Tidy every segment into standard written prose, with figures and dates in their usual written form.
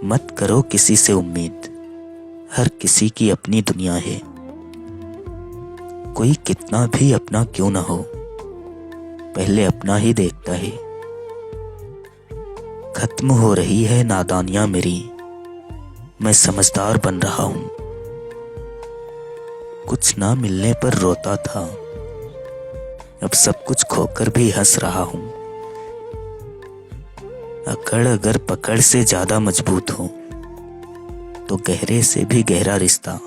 मत करो किसी से उम्मीद, हर किसी की अपनी दुनिया है। कोई कितना भी अपना क्यों ना हो, पहले अपना ही देखता है। खत्म हो रही है नादानियां मेरी, मैं समझदार बन रहा हूं। कुछ ना मिलने पर रोता था, अब सब कुछ खोकर भी हंस रहा हूं। अकड़ अगर पकड़ से ज्यादा मजबूत हो तो गहरे से भी गहरा रिश्ता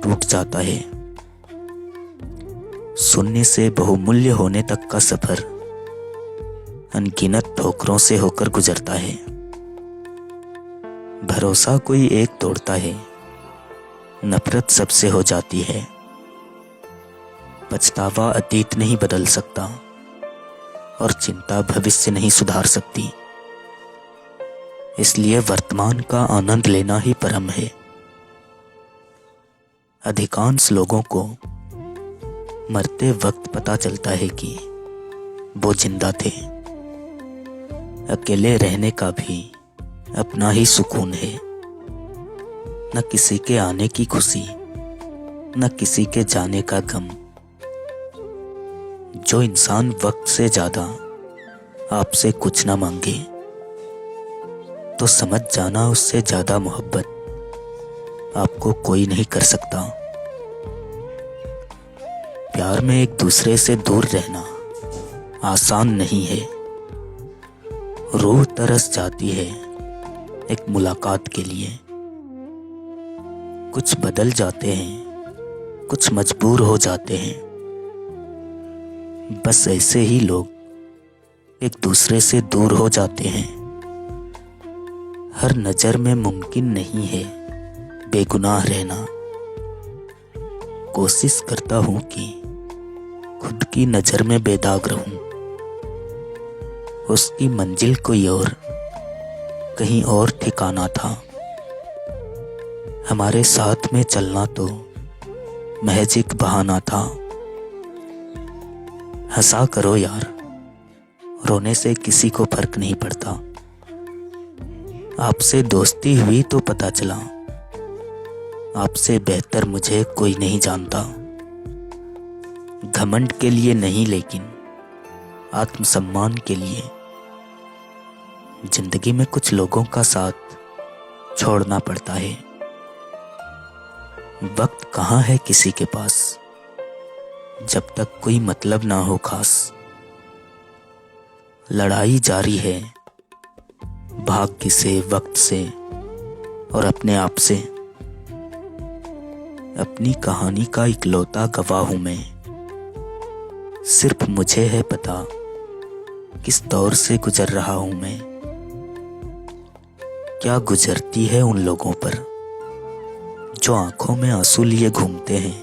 टूट जाता है। शून्य से बहुमूल्य होने तक का सफर अनगिनत ठोकरों से होकर गुजरता है। भरोसा कोई एक तोड़ता है, नफरत सबसे हो जाती है। पछतावा अतीत नहीं बदल सकता और चिंता भविष्य नहीं सुधार सकती। इसलिए वर्तमान का आनंद लेना ही परम है। अधिकांश लोगों को मरते वक्त पता चलता है कि वो जिंदा थे। अकेले रहने का भी अपना ही सुकून है। न किसी के आने की खुशी, न किसी के जाने का गम। जो इंसान वक्त से ज्यादा आपसे कुछ ना मांगे तो समझ जाना उससे ज्यादा मोहब्बत आपको कोई नहीं कर सकता। प्यार में एक दूसरे से दूर रहना आसान नहीं है। रूह तरस जाती है एक मुलाकात के लिए। कुछ बदल जाते हैं, कुछ मजबूर हो जाते हैं। बस ऐसे ही लोग एक दूसरे से दूर हो जाते हैं। हर नजर में मुमकिन नहीं है बेगुनाह रहना। कोशिश करता हूं कि खुद की नजर में बेदाग रहूं। उसकी मंजिल कोई और, कहीं और ठिकाना था। हमारे साथ में चलना तो महज एक बहाना था। हंसा करो यार, रोने से किसी को फर्क नहीं पड़ता। आपसे दोस्ती हुई तो पता चला, आपसे बेहतर मुझे कोई नहीं जानता। घमंड के लिए नहीं, लेकिन आत्मसम्मान के लिए। जिंदगी में कुछ लोगों का साथ छोड़ना पड़ता है। वक्त कहाँ है किसी के पास, जब तक कोई मतलब ना हो खास। लड़ाई जारी है भाग्य से, वक्त से और अपने आप से। अपनी कहानी का इकलौता गवाह हूं मैं। सिर्फ मुझे है पता किस दौर से गुजर रहा हूं मैं। क्या गुजरती है उन लोगों पर जो आंखों में आंसू लिए घूमते हैं,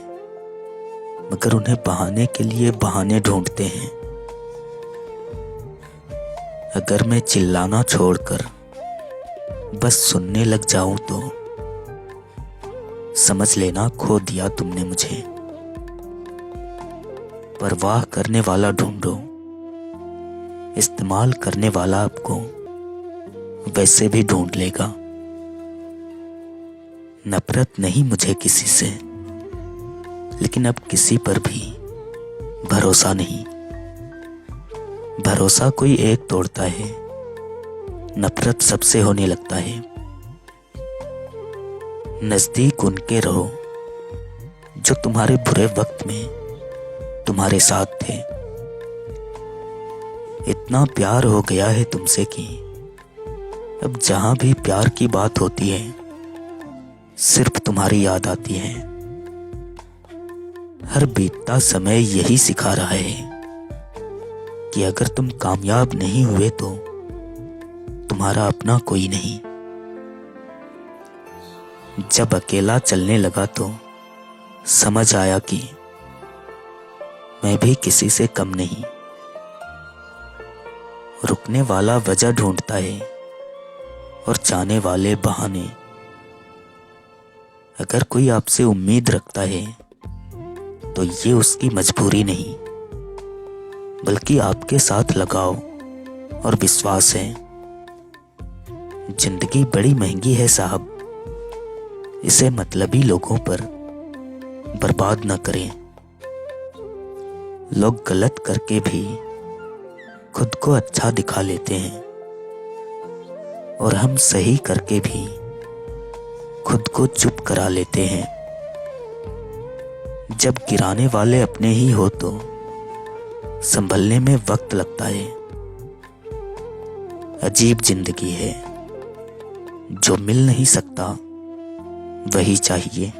मगर उन्हें बहाने के लिए बहाने ढूंढते हैं। अगर मैं चिल्लाना छोड़कर बस सुनने लग जाऊं तो समझ लेना खो दिया तुमने मुझे। परवाह करने वाला ढूंढो, इस्तेमाल करने वाला आपको वैसे भी ढूंढ लेगा। नफरत नहीं मुझे किसी से, लेकिन अब किसी पर भी भरोसा नहीं। भरोसा कोई एक तोड़ता है, नफरत सबसे होने लगता है। नजदीक उनके रहो जो तुम्हारे बुरे वक्त में तुम्हारे साथ थे। इतना प्यार हो गया है तुमसे कि अब जहां भी प्यार की बात होती है सिर्फ तुम्हारी याद आती है। हर बीतता समय यही सिखा रहा है कि अगर तुम कामयाब नहीं हुए तो तुम्हारा अपना कोई नहीं। जब अकेला चलने लगा तो समझ आया कि मैं भी किसी से कम नहीं। रुकने वाला वजह ढूंढता है और जाने वाले बहाने। अगर कोई आपसे उम्मीद रखता है तो ये उसकी मजबूरी नहीं, बल्कि आपके साथ लगाव और विश्वास है। जिंदगी बड़ी महंगी है साहब, इसे मतलबी लोगों पर बर्बाद न करें। लोग गलत करके भी खुद को अच्छा दिखा लेते हैं और हम सही करके भी खुद को चुप करा लेते हैं। जब गिराने वाले अपने ही हो तो संभलने में वक्त लगता है। अजीब जिंदगी है, जो मिल नहीं सकता वही चाहिए।